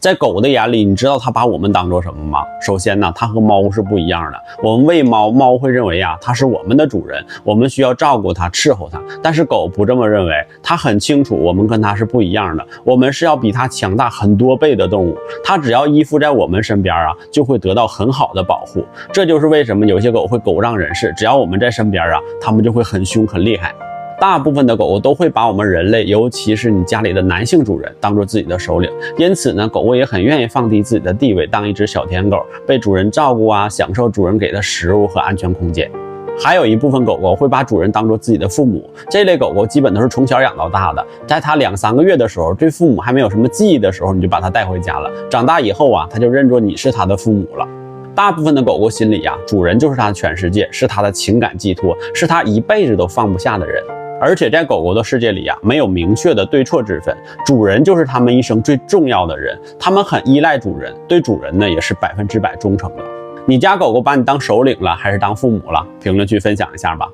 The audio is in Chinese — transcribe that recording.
在狗的眼里，你知道它把我们当做什么吗？首先呢，它和猫是不一样的。我们喂猫，猫会认为啊，它是我们的主人，我们需要照顾它、伺候它。但是狗不这么认为，它很清楚我们跟它是不一样的，我们是要比它强大很多倍的动物。它只要依附在我们身边啊，就会得到很好的保护。这就是为什么有些狗会狗仗人势，只要我们在身边啊，它们就会很凶很厉害。大部分的狗狗都会把我们人类，尤其是你家里的男性主人当做自己的首领，因此呢，狗狗也很愿意放低自己的地位，当一只小舔狗，被主人照顾啊，享受主人给的食物和安全空间。还有一部分狗狗会把主人当作自己的父母，这类狗狗基本都是从小养到大的，在它2、3个月的时候，对父母还没有什么记忆的时候，你就把它带回家了，长大以后啊，它就认作你是它的父母了。大部分的狗狗心里啊，主人就是它的全世界，是它的情感寄托，是它一辈子都放不下的人。而且在狗狗的世界里啊，没有明确的对错之分，主人就是他们一生最重要的人，他们很依赖主人，对主人呢也是100%忠诚的。你家狗狗把你当首领了，还是当父母了？评论区分享一下吧。